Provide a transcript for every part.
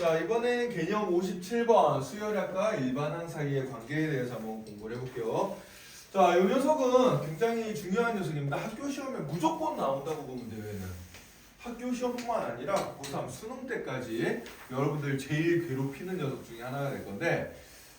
자, 이번엔 개념 57번 수열학과 일반항 사이의 관계에 대해서 한번 공부를 해볼게요. 자, 이 녀석은 굉장히 중요한 녀석입니다. 학교 시험에 무조건 나온다고 보면 돼요, 얘는. 학교 시험뿐만 아니라 고3 수능 때까지 여러분들 제일 괴롭히는 녀석 중에 하나가 될 건데,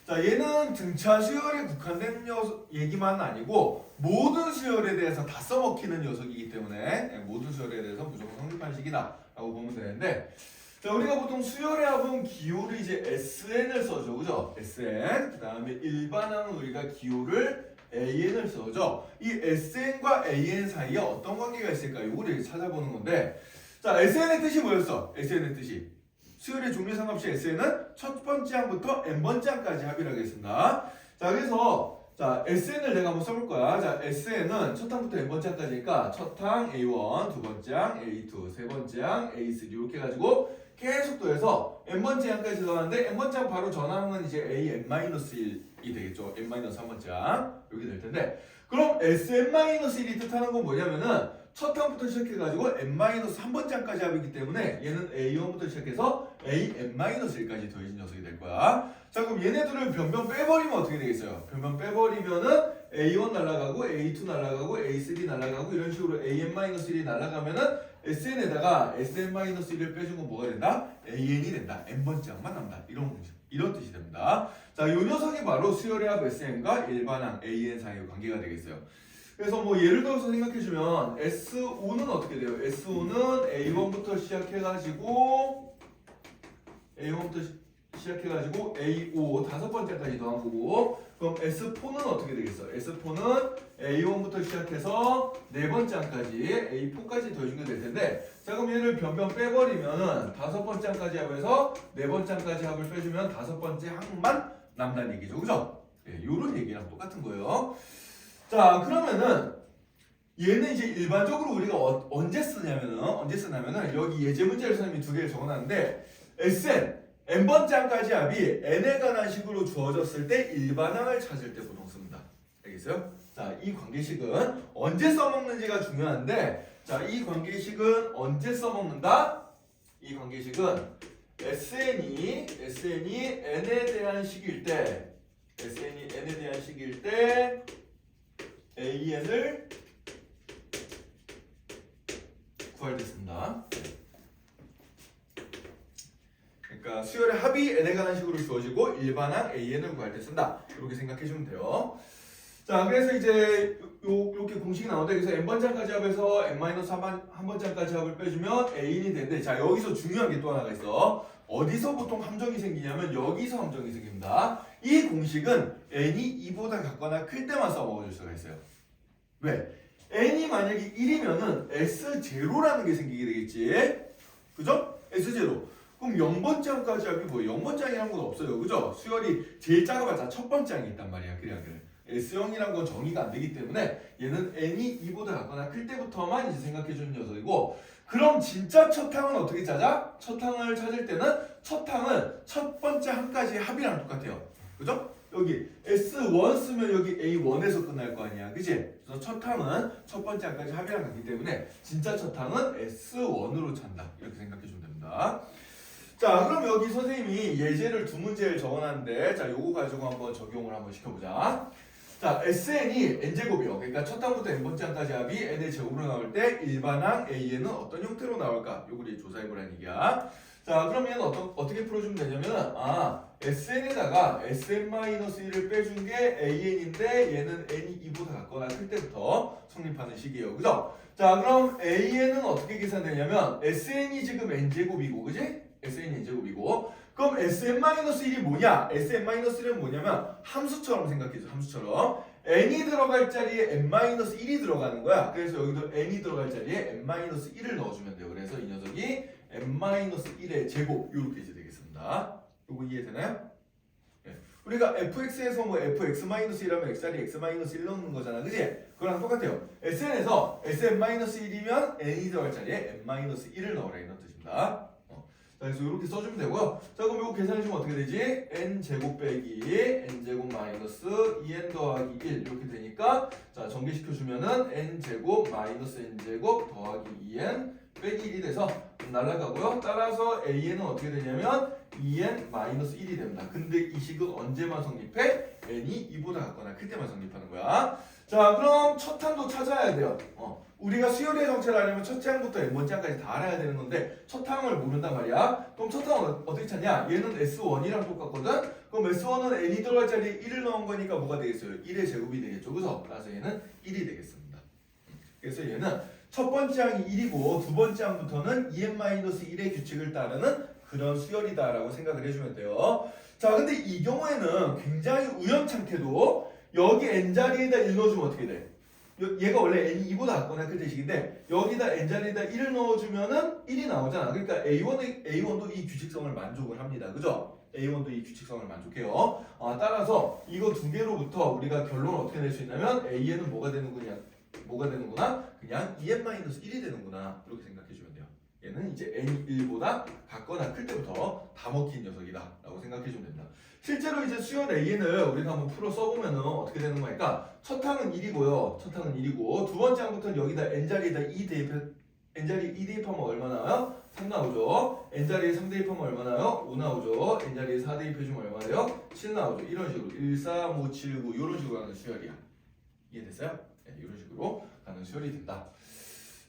자, 얘는 등차 수열에 국한된 얘기만 아니고 모든 수열에 대해서 다 써먹히는 녀석이기 때문에 모든 수열에 대해서 무조건 성립한 식이다 라고 보면 되는데, 자, 우리가 보통 수열의 합은 기호를 이제 SN을 써죠, 그죠? SN. 그 다음에 일반항은 우리가 기호를 AN을 써죠. 이 SN과 AN 사이에 어떤 관계가 있을까? 요거를 찾아보는 건데, 자, SN의 뜻이 뭐였어? SN의 뜻이 수열의 종류 상관없이 SN은 첫 번째 항부터 n번째 항까지 합의를 하겠습니다. 자, 그래서 자, SN을 내가 한번 써볼 거야. 자, SN은 첫 항부터 n번째 항까지니까 첫 항 A1, 두 번째 항 A2, 세 번째 항 A3 이렇게 해가지고 계속 더해서 n번째 항까지 더하는데 n번째 항 바로 전항은 이제 AN-1이 되겠죠. n-3번째 항 이렇게 될 텐데, 그럼 SN-1이 뜻하는 건 뭐냐면은 첫 항부터 시작해가지고 n-3번째 항까지 합이기 때문에 얘는 A1부터 시작해서 AN-1까지 더해진 녀석이 될 거야. 자, 그럼 얘네들을 변변 빼버리면 어떻게 되겠어요? 변변 빼버리면은 A1 날아가고 A2 날아가고 A3 날아가고 이런 식으로 AN-1이 날아가면은 SN에다가 SN-1을 빼주면 뭐가 된다? AN이 된다. n번째 항만 남다. 이런 뜻이 됩니다. 자, 이 녀석이 바로 수열의 합 SN과 일반항 AN 사이의 관계가 되겠어요. 그래서 뭐 예를 들어서 생각해주면 SO는 어떻게 돼요? SO는 A1부터 시작해가지고 A5 다섯 번째까지 더한 거고, 그럼 S4는 어떻게 되겠어? S4는 A1부터 시작해서 네 번째 항까지 A4까지 더해준 게 될 텐데, 자, 그럼 얘를 변변 빼버리면은 다섯 번째 항까지 합해서 네 번째 항까지 합을 빼주면 다섯 번째 항만 남다는 얘기죠, 그죠? 예, 요런 얘기랑 똑같은 거예요. 자, 그러면은 얘는 이제 일반적으로 우리가 언제 쓰냐면은 여기 예제 문제를 선생님이 두 개를 적어놨는데, SN n번째 항까지 합이 n에 관한 식으로 주어졌을 때 일반항을 찾을 때 보통 씁니다. 알겠어요? 자, 이 관계식은 언제 써먹는지가 중요한데, 자, 이 관계식은 언제 써먹는다? 이 관계식은 SN이 n에 대한 식일 때 AN을 구할 때 씁니다. 그러니까 수열의 합이 n에 관한 식으로 주어지고 일반항 AN을 구할 때 쓴다. 이렇게 생각해 주면 돼요. 자, 그래서 이제 이렇게 공식이 나오는데, 그래서 n번째 항까지 합해서 n-1번째 항까지 합을 빼주면 AN이 되는데, 자, 여기서 중요한 게 또 하나가 있어. 어디서 보통 함정이 생기냐면 여기서 함정이 생깁니다. 이 공식은 n이 2보다 같거나 클 때만 써먹어줄 수가 있어요. 왜? n이 만약에 1이면은 S0라는 게 생기게 되겠지. 그죠? S0. 그럼 0번째 항까지 합이 뭐예요? 0번째 항이라는 건 없어요. 그죠? 수열이 제일 작아봤자 첫 번째 항이 있단 말이야. 그래. S0이라는 건 정의가 안 되기 때문에 얘는 n이 2보다 같거나 클 때부터만 이제 생각해주는 녀석이고, 그럼 진짜 첫 항은 어떻게 찾아? 첫 항을 찾을 때는 첫 항은 첫 번째 항까지 합이랑 똑같아요. 그죠? 여기 S1 쓰면 여기 A1에서 끝날 거 아니야. 그치? 그래서 첫 항은 첫 번째 항까지 합이랑 같기 때문에 진짜 첫 항은 S1으로 찾는다. 이렇게 생각해주면 됩니다. 자, 그럼 여기 선생님이 예제를 두 문제를 적어놨는데, 자, 요거 가지고 한번 적용을 한번 시켜보자. 자, SN이 n제곱이요. 그러니까 첫 항부터 n번째 항까지 합이 n의 제곱으로 나올 때 일반항 AN은 어떤 형태로 나올까? 요거를 조사해보라는 얘기야. 자, 그럼 얘는 어떻게 풀어주면 되냐면, SN에다가 SN-1을 빼준 게 AN인데 얘는 n이 2보다 같거나 클 때부터 성립하는 식이에요. 그죠? 자, 그럼 AN은 어떻게 계산되냐면 SN이 지금 n제곱이고, 그지? SN이 n제곱이고, 그럼 SN-1이 뭐냐? SN-1은 뭐냐면 함수처럼 생각해줘. 함수처럼 n이 들어갈 자리에 n-1이 들어가는 거야. 그래서 여기도 n이 들어갈 자리에 n-1을 넣어주면 돼요. 그래서 이 녀석이 n-1의 제곱 이렇게 이제 되겠습니다. 요거 이해되나요? 네. 우리가 fx에서 뭐 fx-1이라면 x자리 x-1 넣는 거잖아. 그지? 그거랑 똑같아요. SN에서 sn-1이면 n이 들어갈 자리에 n-1을 넣으라 이런 뜻입니다. 자, 그래서 이렇게 써주면 되고요. 자, 그럼 이거 계산해주면 어떻게 되지? n제곱 빼기 n제곱 마이너스 2n 더하기 1 이렇게 되니까, 자, 전개시켜주면은 n제곱 마이너스 n제곱 더하기 2n 빼기 1이 돼서 날아가고요. 따라서 AN은 어떻게 되냐면 2n-1이 됩니다. 근데 이 식은 언제만 성립해? n이 2보다 같거나 클 때만 성립하는 거야. 자, 그럼 첫 항도 찾아야 돼요. 우리가 수열의 정체를 알려면 첫째 항부터 n번째 항까지 다 알아야 되는 건데 첫 항을 모른단 말이야. 그럼 첫 항은 어떻게 찾냐? 얘는 S1이랑 똑같거든? 그럼 S1은 n이 들어갈 자리에 1을 넣은 거니까 뭐가 되겠어요? 1의 제곱이 되겠죠. 그래서 따라서 얘는 1이 되겠습니다. 그래서 얘는 첫 번째 항이 1이고 두 번째 항부터는 2n-1의 규칙을 따르는 그런 수열이다라고 생각을 해주면 돼요. 자, 근데 이 경우에는 굉장히 우연찮게도 여기 n자리에다 1 넣어주면 어떻게 돼? 얘가 원래 n이 2보다 같거나 그 대식인데 여기다 n자리에다 1을 넣어주면은 1이 나오잖아. 그러니까 A1도 이 규칙성을 만족을 합니다. 그죠? A1도 이 규칙성을 만족해요. 따라서 이거 두 개로부터 우리가 결론을 어떻게 낼 수 있냐면 AN은 뭐가 되는구나? 그냥 2n-1이 되는구나. 이렇게 생각해 주면 돼요. 얘는 이제 n이 1보다 같거나 클 때부터 다 먹힌 녀석이다 라고 생각해 주면 됩니다. 실제로 이제 수열 AN을 우리가 한번 풀어 써보면은 어떻게 되는 거니까 첫 항은 1이고요. 첫 항은 1이고 두 번째 항부터는 여기다 n자리에다 2 n자리에 2 대입하면 얼마 나와요? 3 나오죠. n자리에 3 대입하면 얼마 나와요? 5 나오죠. n자리에 4 대입해주면 얼마 돼요? 7 나오죠. 이런 식으로 1, 4, 5, 7, 9 이런 식으로 가는 수열이야. 이해됐어요? 네, 이런 식으로 가는 수열이 된다.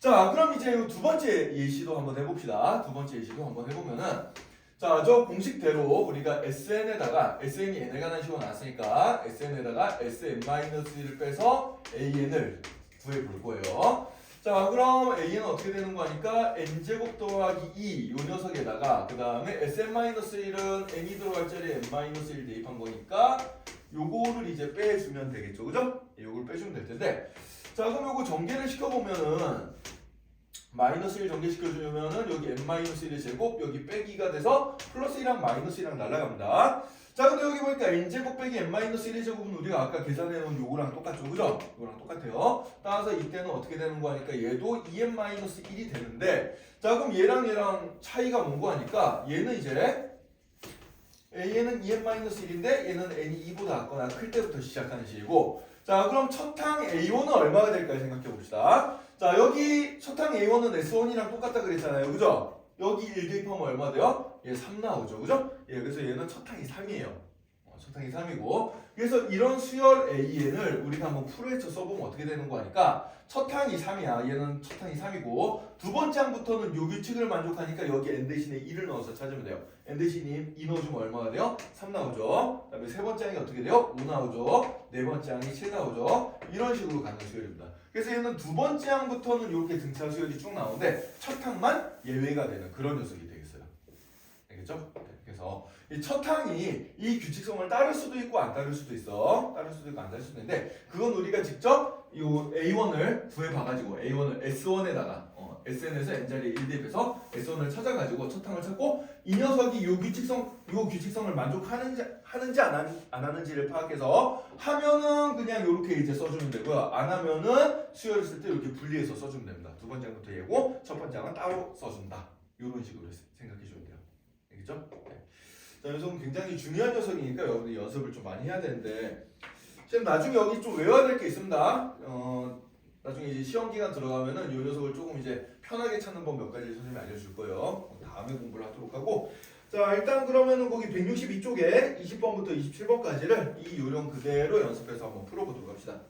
자, 그럼 이제 두 번째 예시도 한번 해봅시다. 두 번째 예시도 한번 해보면은 자, 저 공식대로 우리가 SN에다가 SN이 n에 관한 식으로 나왔으니까 SN에다가 SN-1을 빼서 AN을 구해볼 거예요. 자, 그럼 AN은 어떻게 되는 거니까 n제곱 더하기 2 요 녀석에다가 그 다음에 SN-1은 n이 들어갈 자리에 n-1 대입한 거니까 요거를 이제 빼주면 되겠죠. 그죠? 요걸 빼주면 될 텐데 자, 그럼 요거 전개를 시켜보면은 마이너스 1 전개시켜주면은 여기 n-1의 제곱 여기 빼기가 돼서 플러스 1이랑 마이너스 1이랑 날아갑니다. 자, 근데 여기 보니까 n제곱 빼기 n-1의 제곱은 우리가 아까 계산해놓은 요거랑 똑같죠. 그죠? 요거랑 똑같아요. 따라서 이때는 어떻게 되는 거 하니까 얘도 2n-1이 되는데 자, 그럼 얘랑 차이가 뭔 거 하니까 얘는 이제 얘는 2n-1인데 얘는 n이 2보다 같거나 클 때부터 시작하는 식이고 자, 그럼 첫 항 A1은 얼마가 될까요? 생각해 봅시다. 자, 여기 첫 항 A1은 S1이랑 똑같다 그랬잖아요. 그죠? 여기 1 대입하면 얼마 돼요? 얘 3 나오죠. 그죠? 예, 그래서 얘는 첫 항이 3이에요. 첫 항이 3이고 그래서 이런 수열 AN을 우리가 한번 풀어헤쳐 써보면 어떻게 되는 거 하니까 첫 항이 3이야. 얘는 첫 항이 3이고 두 번째 항부터는 요 규칙을 만족하니까 여기 n 대신에 2를 넣어서 찾으면 돼요. n 대신에 2 넣어주면 얼마가 돼요? 3 나오죠. 그 다음에 세 번째 항이 어떻게 돼요? 5 나오죠. 네 번째 항이 7 나오죠. 이런 식으로 가는 수열입니다. 그래서 얘는 두 번째 항부터는 이렇게 등차 수열이 쭉 나오는데 첫 항만 예외가 되는 그런 녀석이 되겠어요. 알겠죠? 네, 그래서 이 첫 항이 이 규칙성을 따를 수도 있고 안 따를 수도 있어. 따를 수도 있고 안 따를 수도 있는데 그건 우리가 직접 이 A1을 구해봐가지고 A1을 S1에다가 SN에서 n자리에 1 대입해서 S1을 찾아가지고 첫 항을 찾고 이 녀석이 요 규칙성을 만족하는지 안 하는지를 파악해서 하면은 그냥 이렇게 이제 써주면 되고요. 안 하면은 수열을 쓸 때 이렇게 분리해서 써주면 됩니다. 두 번째 항부터 얘고 첫 번째 항은 따로 써준다. 이런 식으로 생각해 주면 돼요. 알겠죠? 네. 자, 이 녀석은 굉장히 중요한 녀석이니까 여러분이 연습을 좀 많이 해야 되는데 지금 나중에 여기 좀 외워야 될 게 있습니다. 나중에 이제 시험 기간 들어가면은 이 녀석을 조금 이제 편하게 찾는 법 몇 가지 선생님이 알려줄 거예요. 다음에 공부를 하도록 하고 자, 일단 그러면은 거기 162쪽에 20번부터 27번까지를 이 요령 그대로 연습해서 한번 풀어보도록 합시다.